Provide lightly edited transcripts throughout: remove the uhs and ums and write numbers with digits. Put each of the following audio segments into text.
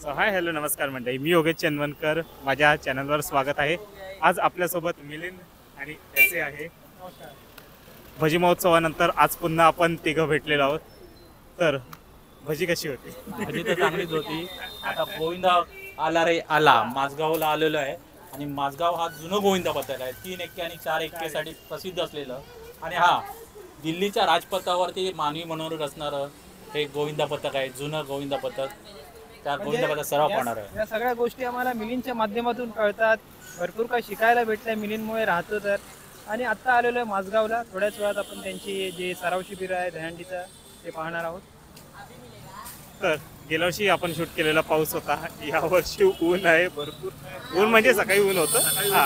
Hi hello नमस्कार मंडळी, मी योगेश चंदवनकर, माझ्या चॅनलवर स्वागत आहे। आज आपल्यासोबत मिलिंद आणि त्याचे आहे। भजी महोत्सवानंतर आज पुन्हा आपण तिघं भेटलेलो आहोत। तर भजी कशी होती? भजी तर चांगलीच होती। आता गोविंदा आला रे आला माझगावला आलेलो आहे आणि माझगाव हा जुनं गोविंदा पथक आहे। 3 एक्के आणि 4 एक्केसाठी प्रसिद्ध असलेलं आणि हा दिल्लीच्या राजपथावरती मानवी मनोरंजन असणारं हे गोविंदा पथक आहे, जुनं गोविंदा पथक। त्या गोविंदा पथक सराव पाहणार आहे। या सगळ्या गोष्टी आम्हाला मिलिंदच्या माध्यमातून कळतात, भरपूर काही शिकायला भेटलं मिलिंदमुळे राहतो तर। आणि आता आलेलो आहे माझगावला, थोड्याच वेळात आपण त्यांची जे सराव शिबिर आहे दहीहंडीचं ते पाहणार आहोत। तर गेल्या वर्षी आपण शूट केलेला पाऊस होता, या वर्षी ऊन आहे भरपूर। ऊन म्हणजे सकाळी ऊन होतं। हा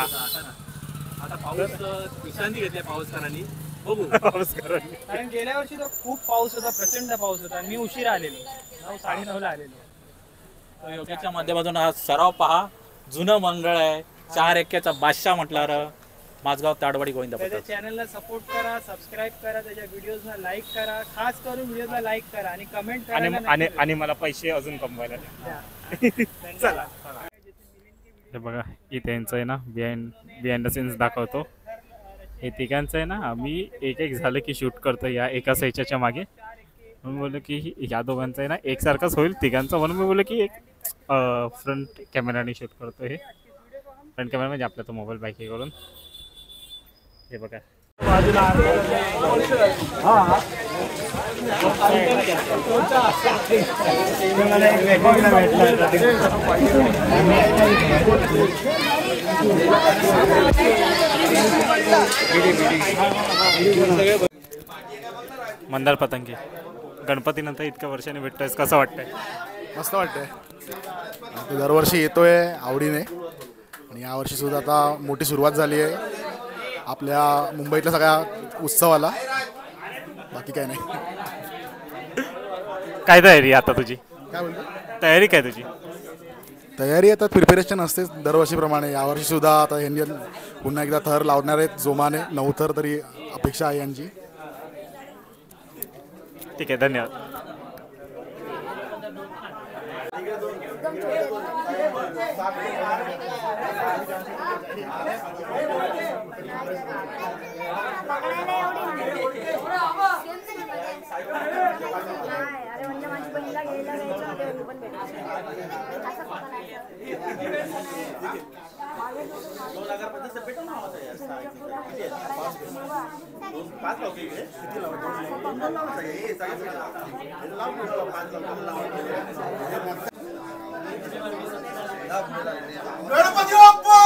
आता पाऊस विश्रांती घेतली पाऊसकरांनी, बघू पाऊसकरांनी। कारण गेल्या वर्षी तो खूप पाऊस होता, प्रचंड पाऊस होता। मी उशिरा आलेलो, 9:30 ला आलेलो। योगेशच्या माध्यमातून हा सराव पहा। जुनं मंडळ आहे, 4 एक्क्याचा बादशाह म्हटणार माझगाव ताडवाडी गोविंदा त्याच्या पथक। चॅनलला सपोर्ट करा, सबस्क्राईब करा, त्याच्या व्हिडिओजला लाईक करा, खास करून व्हिडिओला लाईक करा आणि कमेंट करा आणि मला पैसे अजून कमवायला द्या। चला हे बघा, इथे यांचं आहे ना बिहाइंड द सीन्स दाखवतो। हे तिघांचं आहे ना, आम्ही एक झालं की शूट करतो या एका साईच्या मागे। म्हणून बोललो की या दोघांचं आहे ना एकसारखाच होईल तिघांचं, म्हणून मी बोललो की एक फ्रंट कॅमेराने शूट करतो। हे फ्रंट कॅमेरा म्हणजे आपला तो मोबाईल बॅक हे करून। हे बघा मंदार पतंगी गणपतीनंतर इतक्या वर्षांनी भेटतोयस, कसं वाटतंय? मस्त वाटतंय। दरवर्षी येतोय आवडीने आणि यावर्षी सुद्धा आता मोठी सुरुवात झाली आहे आपल्या मुंबईतल्या सगळ्या उत्सवाला। बाकी काय नाही। काय तयारी आता तुझी? काय बोलतो? तयारी काय तुझी? तयारी आता प्रिपेरेशन असतेच दरवर्षीप्रमाणे। यावर्षी सुद्धा आता यांनी पुन्हा एकदा थर लावणार आहेत जोमाने, 9 थर तरी अपेक्षा आहे यांची। ठीक आहे, धन्यवाद। गणपती बाप्पा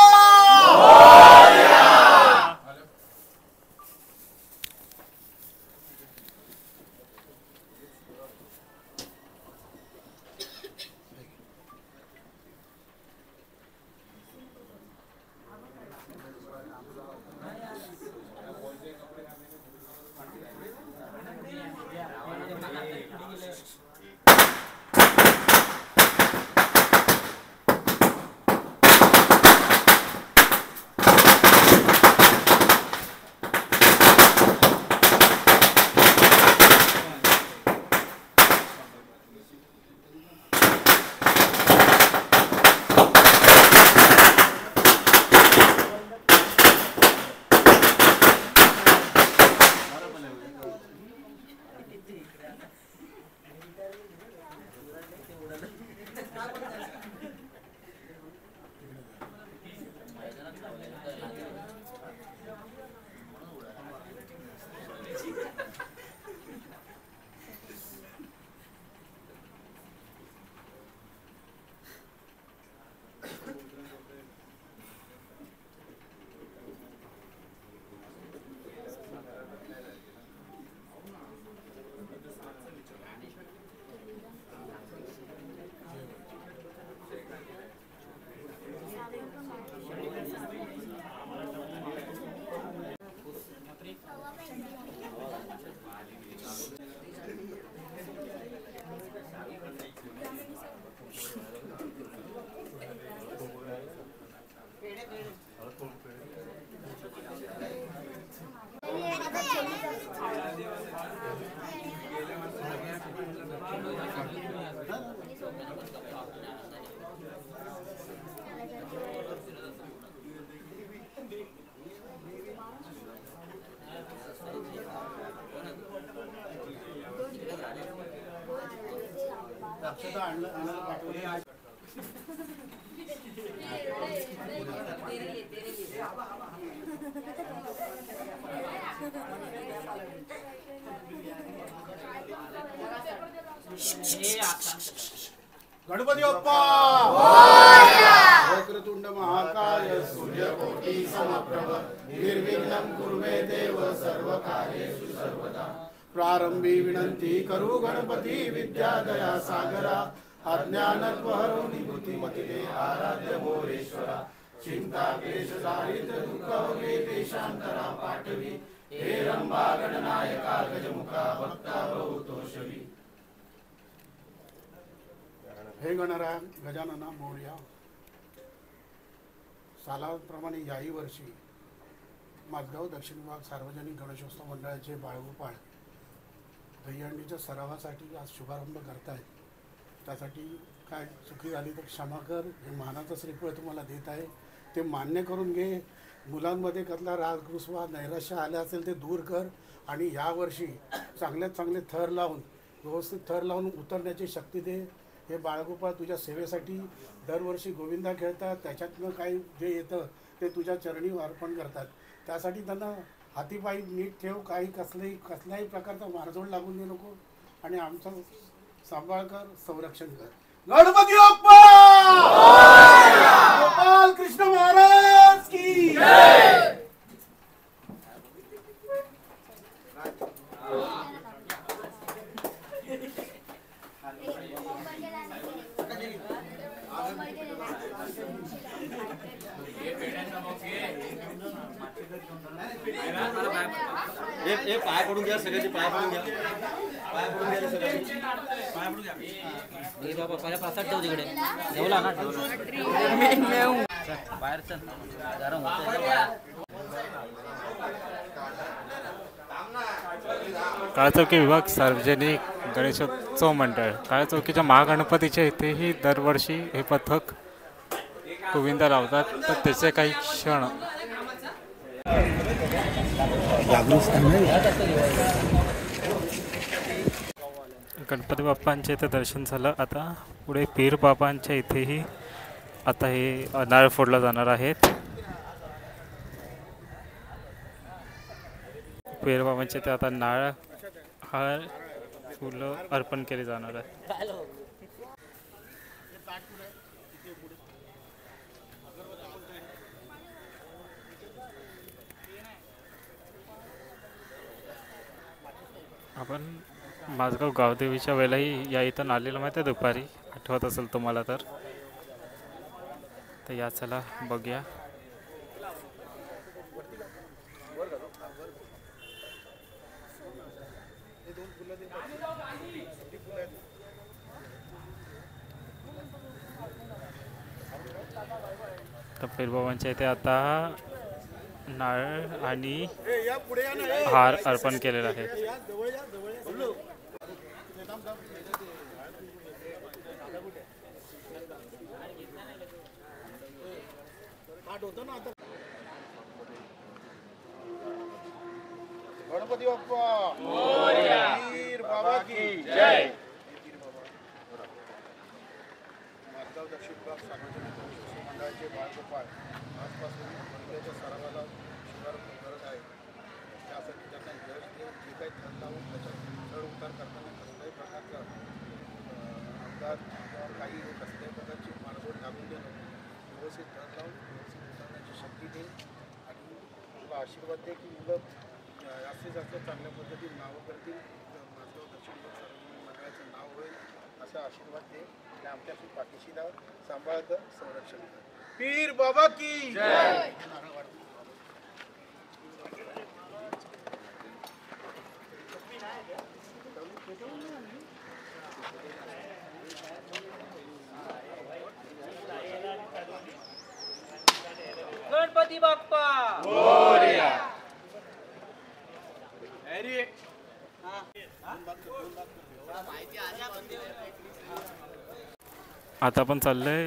गणपती बाप्पा वक्रतुंड महाकाय सूर्यकोटि समप्रभ निर्विघ्नं कुरु मे देव सर्वकार्येषु सर्वदा प्रारंभी विनंती करू गणपती विद्यादया सागरा अज्ञानत्वहरो निवृत्तिमती दे आराध्य भोरेश्वरा चिंता क्लेश दारिद्र्य दुःख वगे देशांतरा पाठवी हे रंभा गणनायका गजमुखा भक्ता बहुतोषवी हे गणराय गजानना मोरया सालाप्रमाणे याही वर्षी माझगाव दक्षिण विभाग सार्वजनिक गणेशोत्सव मंडळाचे बाळगोपाळ दहीहंडीच्या सरावासाठी आज शुभारंभ करतायत. त्यासाठी काय चुकी झाली तर क्षमा कर. हे मानाचं श्रीफळ तुम्हाला देत आहे ते मान्य करून घे. मुलांमध्ये कसला रागरुसवा नैराश्य आले असेल ते दूर कर आणि यावर्षी चांगल्यात चांगले थर लावून व्यवस्थित थर लावून उतरण्याची शक्ती दे. हे बाळगोपाळ तुझ्या सेवेसाठी दरवर्षी गोविंदा खेळतात. त्याच्यातनं काही जे येतं ते तुझ्या चरणी अर्पण करतात. त्यासाठी त्यांना हातीपायी नीट ठेव. काही कसल्याही प्रकारचा मारझोड लागून दे नको आणि आमचा सांभाळ कर, संरक्षण कर. गणपती बाप्पा गोपाल कृष्ण महाराज की जय. पाय पडून घ्या सगळ्याचे. पाय पडून घ्या. पाय पडून घ्या सगळ्याचे. पाय पडून घ्या. हे बाबा पहिला प्रसाद ठेव तिकडे. ठेवला ना बाहेर चल गरम होतंय. काळचौकी विभाग सार्वजनिक गणेशोत्सव मंडळ काळचौकीच्या महागणपतीच्या इथेही दरवर्षी हे पथक गोविंदा लावतात. तर त्याचे काही क्षण गणपती बाप्पांच्या इथे दर्शन झालं. आता पुढे पीर बाबांच्या इथेही आता हे नारळ फोडला जाणार आहेत. पीर बाबांच्या इथे आता नारळ हार फुलं अर्पण केले जाणार आहे. आपण माझगाव गावदेवीच्या वेळेलाही या इथून आलेलं माहिती आहे दुपारी, आठवत असेल तुम्हाला तर या चला बघूया. तर पीरबाबांच्या इथे आता नारळ आणि हार अर्पण केलेला आहे. गणपती बाप्पा पीर बाबा की जय. माझगाव दक्षिण विभाग सार्वजनिक गणेशोत्सव मंडळाचे बाळगोपाळ आजपासून मंडळाच्या सरावाला शुभारंभ करत आहे. त्यासाठी त्यांना यश देऊन जे काही थर लावून त्याच्यात चढ उतार करताना कसल्याही प्रकारचा अपघात किंवा काही कसल्याही प्रकारची मारझोड लागून देणं, व्यवस्थित थर लावून व्यवस्थित उतरण्याची शक्ती दे आणि तुला आशीर्वाद दे की मुलं जास्तीत जास्त चांगल्या पद्धतीने नावं करतील. माझगाव दक्षिण विभाग सार्वजनिक मंडळाचं नाव होईल असा आशीर्वाद दे आणि आमच्याशी पाठीशी लाव. सांभाळ कर, संरक्षण कर. पीर बाबा की जय. गणपती बाप्पा मोरया. आता आपण चाललोय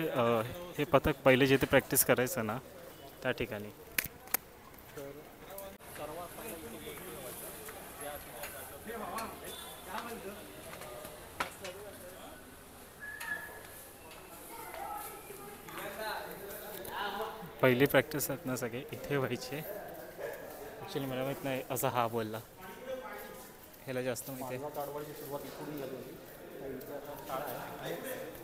हे पथक पहिले जिथे प्रॅक्टिस करायचं ना त्या ठिकाणी. पहिली प्रॅक्टिस आहेत ना सगळे इथे व्हायचे. ॲक्च्युली मला माहीत नाही असं हा बोलला, ह्याला जास्त माहिती आहे.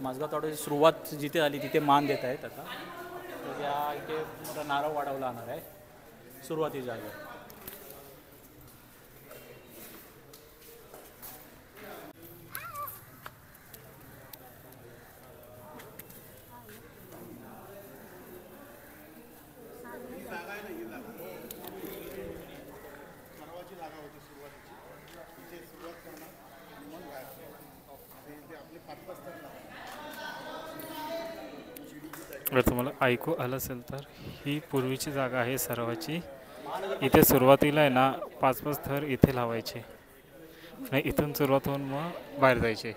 माझगाव ताडवाची सुरुवात जिथे झाली तिथे मान देत आहेत आता. त्या इथे मोठा नारळ वाढवला जाणार आहे सुरुवाती जागेवर. जर तुम्हाला ऐकू आलं असेल तर ही पूर्वीची जागा आहे सरावाची. इथे सुरुवातीला आहे ना 5-5 थर इथे लावायचे आणि इथून सुरुवात होऊन मग बाहेर जायचे.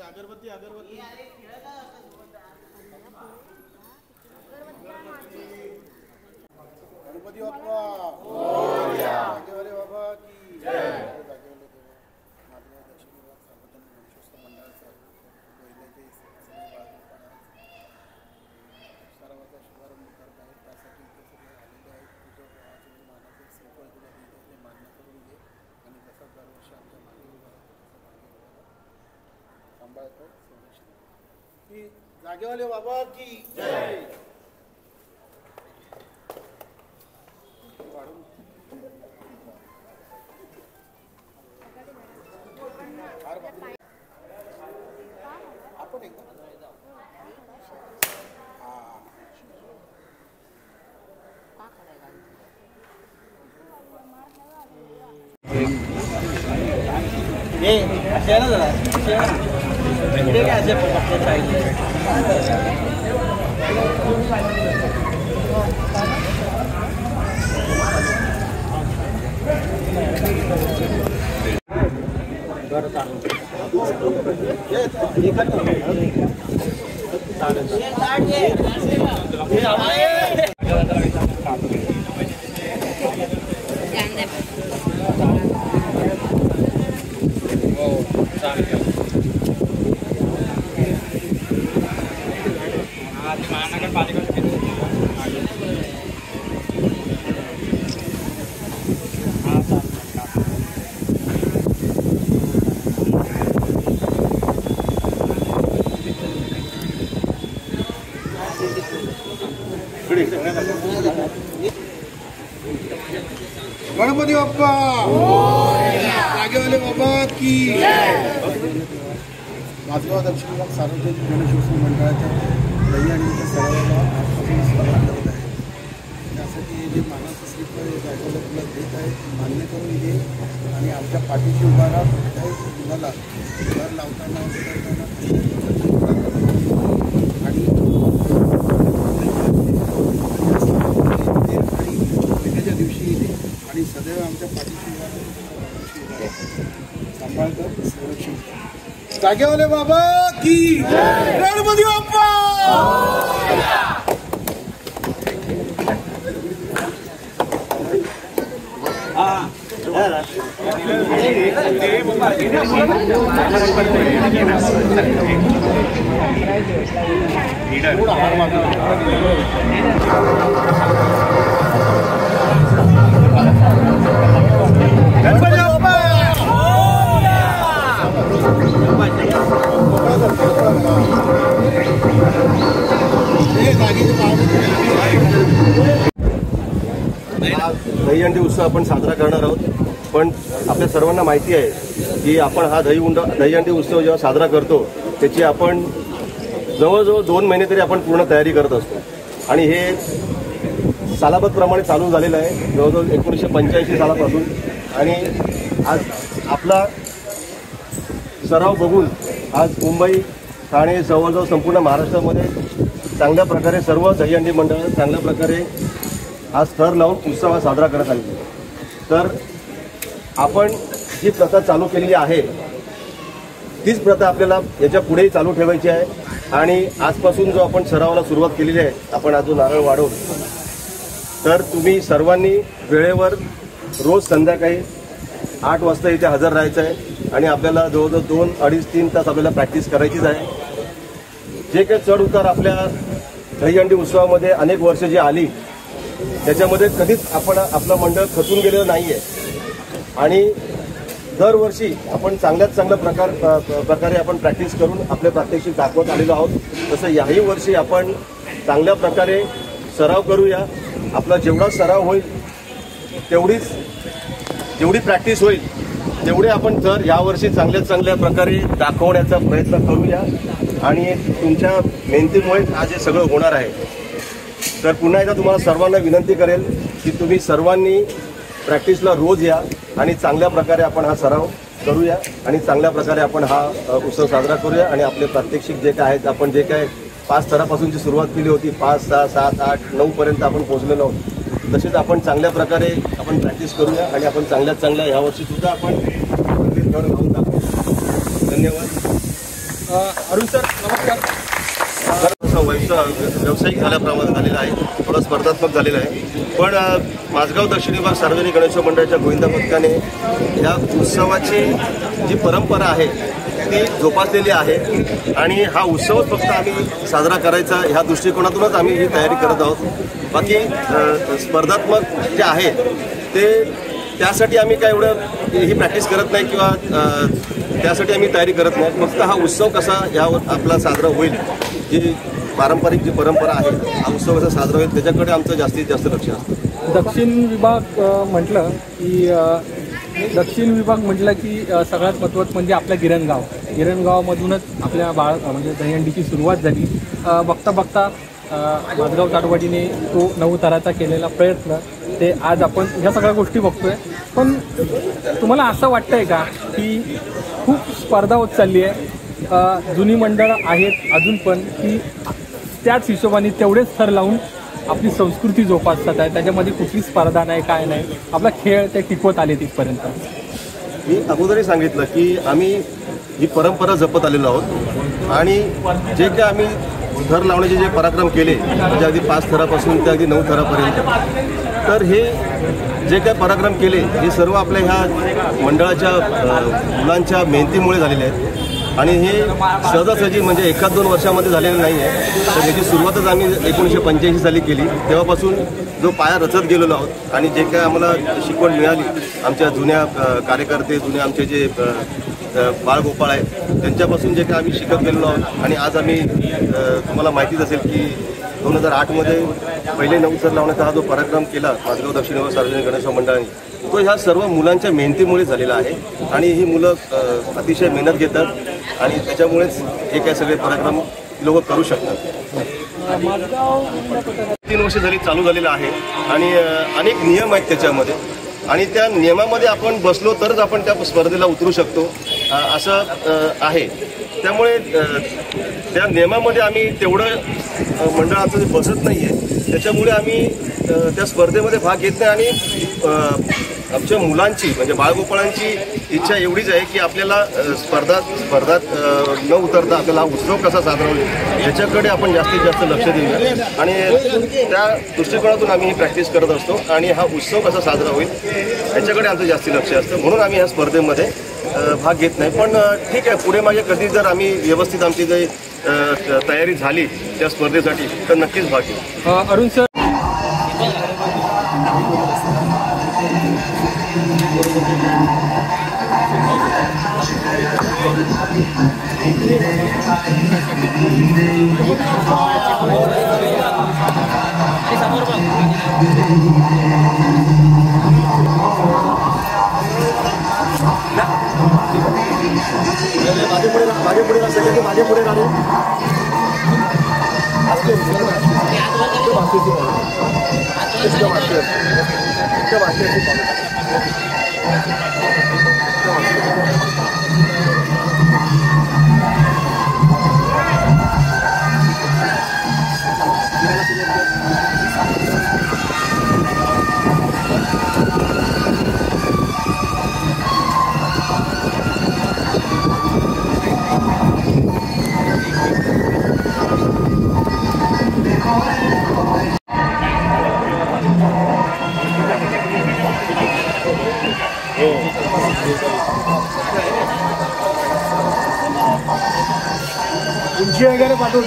अगरबत्ती अगरबत्ती गणपती बाप्पा जागेवाले बाबा की जय. माझगाव दक्षिण विभाग सार्वजनिक गणेशोत्सव मंडळाचा पहिल्याचे सरावाचा शुभारंभ करत आहे. त्यासाठी इथे सगळे आलेले आहेत. तुझं आज मानाचे संकल्प तुला दिले ते मान्य करून घे आणि जसा दरवर्षी आमच्या मागे सांभाळतो की जागेवाले बाबा की जय. आपण एकदा असे ना जरा इकडे काय असे पप्पा राहिले. बरं गणपती बाप्पा जागेवाले बाबा की माझगाव दक्षिण विभाग सार्वजनिक गणेशोत्सव मंडळाच्या दहीहंडीच्या सरावाला आजपासून सुरुवात करत आहे. त्यासाठी जे मानाचं स्लिप जागेवाले तुला देत आहे मान्य करून घे आणि आमच्या पाठीशी उभा राहा. कुठल्याही मुलाला घर लावताना आणि विजेच्या दिवशी येते आणि सदैव आमच्या पाठीशी सांभाळतात संरक्षण. जागेवाले बाबा की गणपती बाप्पा. दहीहंडी उत्सव आपण साजरा करणार आहोत. पण आपल्या सर्वांना माहिती आहे की आपण हा दहीहंडी उत्सव जेव्हा साजरा करतो त्याची आपण जवळजवळ 2 महिने तरी आपण पूर्ण तयारी करत असतो. आणि हे सालाबद्धप्रमाणे चालू झालेलं आहे जवळजवळ 1985 सालापासून. आणि आज आपला सराव बघून आज मुंबई, ठाणे, जवळजवळ संपूर्ण महाराष्ट्रामध्ये चांगल्या प्रकारे सर्व दहीहंडी मंडळ चांगल्या प्रकारे हा स्तर लावून उत्सव हा साजरा करत आले. तर आपण जी प्रथा चालू केलेली आहे तीच प्रथा आपल्याला याच्या पुढेही चालू ठेवायची आहे. आणि आजपासून जो आपण सरावाला सुरुवात केलेली आहे, आपण अजून नारळ वाढवून, तर तुम्ही सर्वांनी वेळेवर रोज संध्याकाळी 8 वाजता इथे हजर राहायचं आहे. आणि आपल्याला जवळजवळ 2, 2.5, 3 तास आपल्याला प्रॅक्टिस करायचीच आहे. जे काही चढ उतार आपल्या दहीहंडी उत्सवामध्ये अनेक वर्ष जी आली त्याच्यामध्ये कधीच आपण आपलं मंडळ खचून गेलेलं नाही आहे. आणि दरवर्षी आपण चांगल्यात चांगल्या प्रकारे आपण प्रॅक्टिस करून आपले प्रात्यक्षिक दाखवत आलेलो आहोत. तसं याही वर्षी आपण चांगल्या प्रकारे सराव करूया. आपला जेवढा सराव होईल जेवढी प्रॅक्टिस होईल तेवढे आपण तर यावर्षी चांगल्या प्रकारे दाखवण्याचा प्रयत्न करूया. आणि तुमच्या मेहनतीमुळे आज हे सगळं होणार आहे. तर पुन्हा एकदा तुम्हाला सर्वांना विनंती करेल की तुम्ही सर्वांनी प्रॅक्टिसला रोज या आणि चांगल्या प्रकारे आपण हा सराव करूया आणि चांगल्या प्रकारे आपण हा उत्सव साजरा करूया. आणि आपले प्रात्यक्षिक जे काय आहेत, आपण जे काय 5 स्तरापासूनची सुरुवात केली होती, 5, 6, 7, 8, 9 पर्यंत आपण पोहोचलेलो आहोत, तसेच आपण चांगल्या प्रकारे आपण प्रॅक्टिस करूया आणि आपण चांगल्या यावर्षी सुद्धा आपण लावून दाखवू. धन्यवाद. अरुण सर नमस्कार. व्यावसायिक झाल्याप्रमाणे झालेला आहे, थोडा स्पर्धात्मक झालेला आहे. पण माझगाव दक्षिण विभाग सार्वजनिक गणेशोत्सव मंडळाच्या गोविंदा पथकाने या उत्सवाची जी परंपरा आहे ती जोपासलेली आहे. आणि हा उत्सव फक्त आम्ही साजरा करायचा ह्या दृष्टिकोनातूनच आम्ही ही तयारी करत आहोत. बाकी स्पर्धात्मक जे आहे ते त्यासाठी आम्ही काय एवढं ही प्रॅक्टिस करत नाही किंवा त्यासाठी आम्ही तयारी करत नाही. फक्त हा उत्सव कसा यावर आपला साजरा होईल, जी पारंपरिक जी परंपरा आहे, हा उत्सव कसा साजरा होईल त्याच्याकडे आमचं जास्तीत जास्त लक्ष असतं. दक्षिण विभाग म्हटलं की सगळ्यात महत्त्वाचं म्हणजे आपल्या गिरणगावामधूनच आपल्या म्हणजे दहीहंडीची सुरुवात झाली. बघता माझगाव ताडवाडीने तो नवताराचा केलेला प्रयत्न ते आज आपण ह्या सगळ्या गोष्टी बघतोय. पण तुम्हाला असं वाटतंय का की खूप स्पर्धा होत चालली आहे, जुनी मंडळं आहेत अजून पण की त्याच हिशोबाने तेवढेच थर लावून आपली संस्कृती जोपासतात आहे, त्याच्यामध्ये कुठली स्पर्धा नाही, काय नाही, आपला खेळ ते टिकवत आले तिथपर्यंत? मी अगोदरही सांगितलं की आम्ही ही परंपरा जपत आलेलो आहोत. आणि जे काय आम्ही थर लावण्याचे जे पराक्रम केले, म्हणजे अगदी 5 थरापासून ते अगदी 9 थरापर्यंत, तर हे जे काय पराक्रम केले हे सर्व आपल्या ह्या मंडळाच्या मुलांच्या मेहनतीमुळे झालेले आहेत. आणि हे सहजासहजी म्हणजे 1-2 वर्षामध्ये झालेलं नाही आहे. तर याची सुरुवातच आम्ही 1985 साली केली. तेव्हापासून जो पाया रचत गेलेलो आहोत आणि जे काय आम्हाला शिकवण मिळाली आमच्या जुन्या कार्यकर्ते, जुने आमचे जे बाळगोपाळ आहेत त्यांच्यापासून जे काय आम्ही शिकत गेलेलो आहोत. आणि आज आम्ही तुम्हाला माहितीच असेल की 2008मध्ये पहिले 9 थर लावण्याचा हा जो पराक्रम केला माझगाव दक्षिण विभाग सार्वजनिक गणेशोत्सव मंडळाने, तो ह्या सर्व मुलांच्या मेहनतीमुळे झालेला आहे. आणि ही मुलं अतिशय मेहनत घेतात आणि त्याच्यामुळेच हे काय सगळे पराक्रम लोक करू शकतात. 3 वर्ष झाली चालू झालेलं आहे आणि अनेक नियम आहेत त्याच्यामध्ये. आणि त्या नियमामध्ये आपण बसलो तरच आपण त्या स्पर्धेला उतरू शकतो असं आहे. त्यामुळे त्या नियमामध्ये आम्ही तेवढं मंडळाचं बसत नाही आहे, त्याच्यामुळे आम्ही त्या स्पर्धेमध्ये भाग घेत नाही. आणि आमच्या मुलांची म्हणजे बाळगोपाळांची इच्छा एवढीच आहे की आपल्याला स्पर्धात न उतरता आपल्याला हा उत्सव कसा साजरा होईल याच्याकडे आपण जास्तीत जास्त लक्ष देऊया. आणि त्या दृष्टिकोनातून आम्ही ही प्रॅक्टिस करत असतो. आणि हा उत्सव कसा साजरा होईल याच्याकडे आमचं जास्ती लक्ष असतं, म्हणून आम्ही ह्या स्पर्धेमध्ये भाग घेत नाही. पण ठीक आहे, पुढे मागे कधी जर आम्ही व्यवस्थित आमची जर तयारी झाली त्या स्पर्धेसाठी तर नक्कीच भाग घेऊ. अरुण सर, मागे पुढे सगळ्यांनी मागे पुढे राहू. उंची वगैरे पाठवून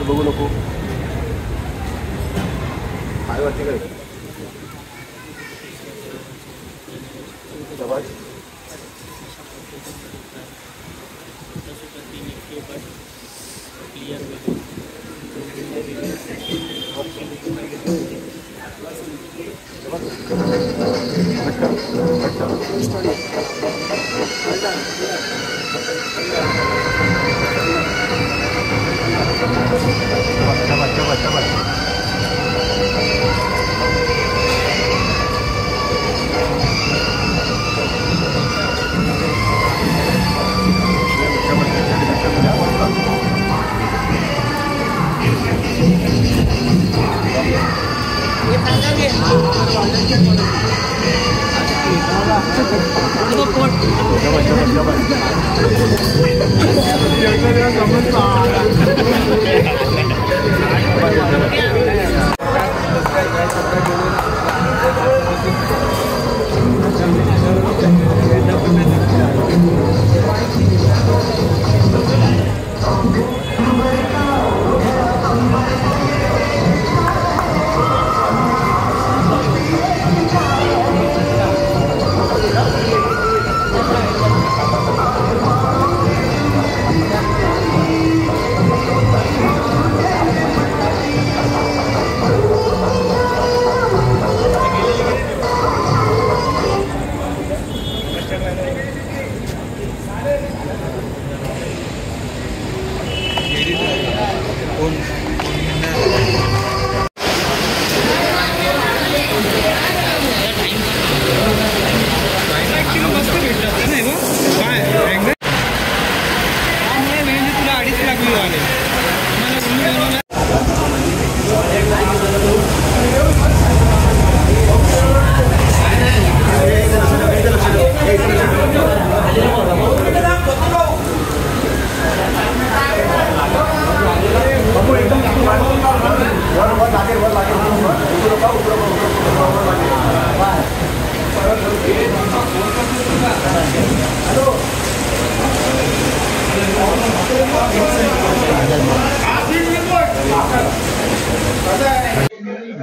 बघू नको काय वाटते काय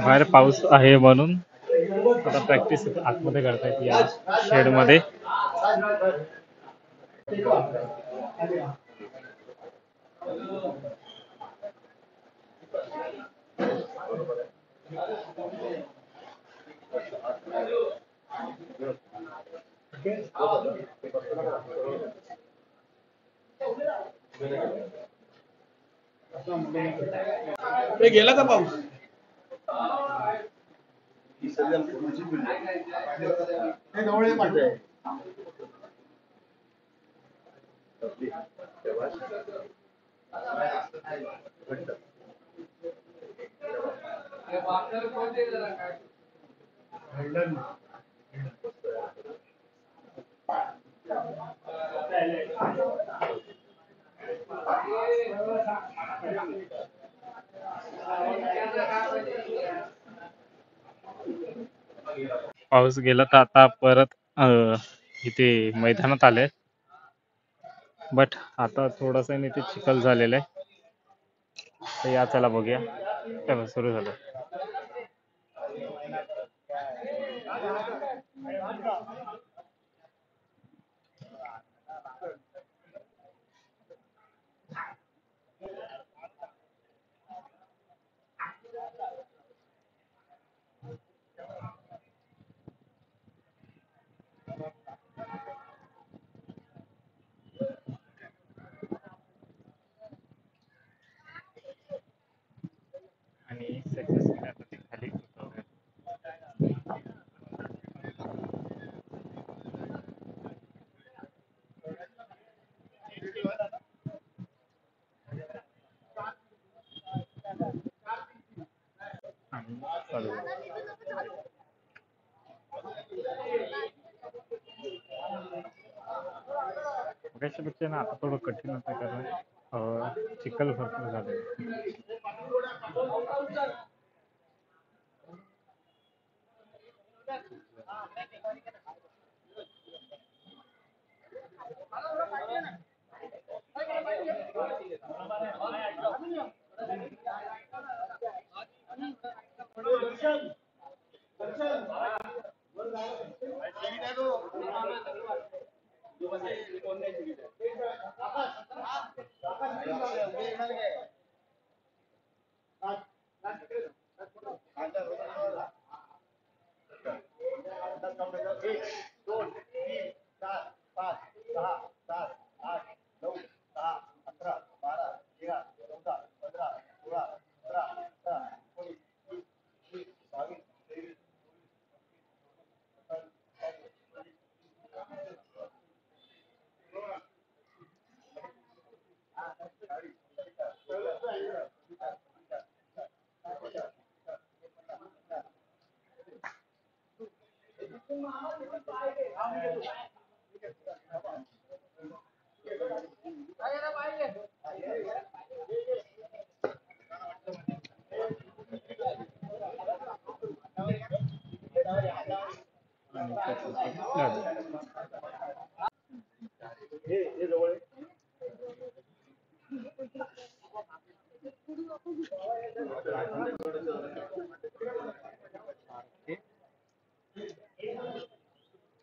बाहेर पाऊस आहे म्हणून आता प्रॅक्टिस आतमध्ये करतायत या शेड मध्ये. गेला का पाऊस? पाऊस गेला तर आता परत इथे मैदानात आले. बट आता थोडासा इथे चिखल झालेला आहे. तर या चला बघूया. चला सुरू झालं. आणि सक्सेसफुली आता ते खाली उतरवलं. आणि चालू झालं. त्याच्यापेक्षा ना आता थोडं कठीण होतं कारण चिखल भरपूर झाले.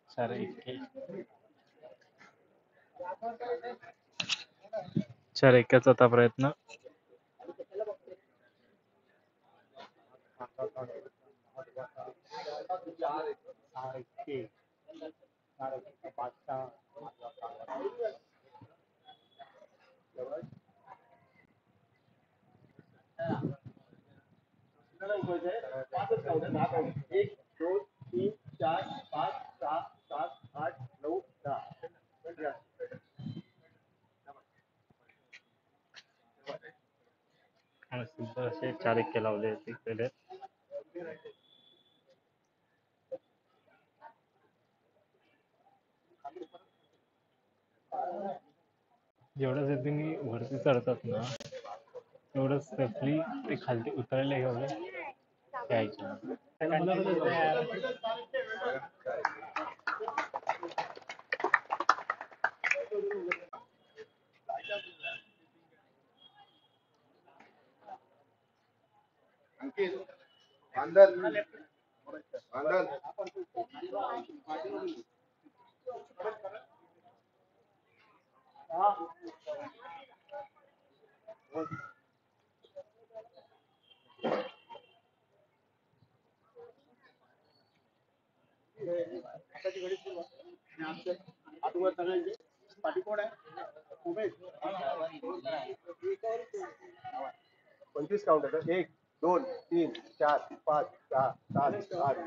चार एक्के 4-1 आता प्रयत्न. आणि सुद्धा असे 4-1 लावले तिकडे. जेवढं जर तुम्ही वरती चढतात ना तेवढं सेफली ते खालती उतरायला घेऊन यायचं. पंचवीस काउंट आहे. 1 2 3 4 5 6 7 8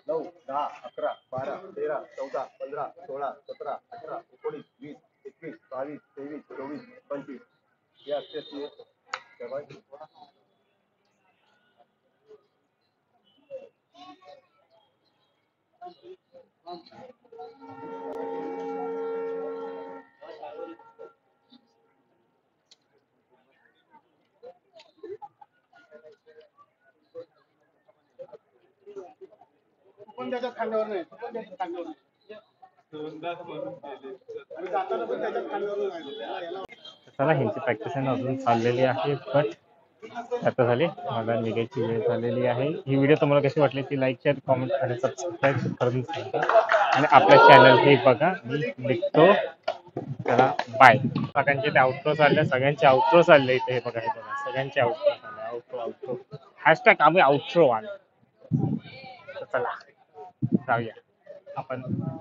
9 10 11 12 13 14 15 16 17 18 19 20 21 22 23 24 25 हे असते. पण त्याच्यात खांद्यावर नाही, पण त्याच्यात खांद्यावर नाही. आणि जाताना पण त्याच्यात खांद्यावर नाही. चला ह्यांची प्रॅक्टिस आहे ना अजून चाललेली आहे. पण आता झाली मला निघायची वेळ झालेली आहे. ही व्हिडिओ तुम्हाला कशी वाटली ती लाईक शेअर कॉमेंट आणि सबस्क्राईब करून सांगा. आणि आपल्या चॅनल हे बघा मी लिखतो. चला बाय. सगळ्यांचे ते आउटरो चालले, सगळ्यांचे आउटरो चालले इथे. हे बघा सगळ्यांचे आउटरो चालले. आउटरो हॅशटॅग आम्ही आउटरो चला जाऊया आपण.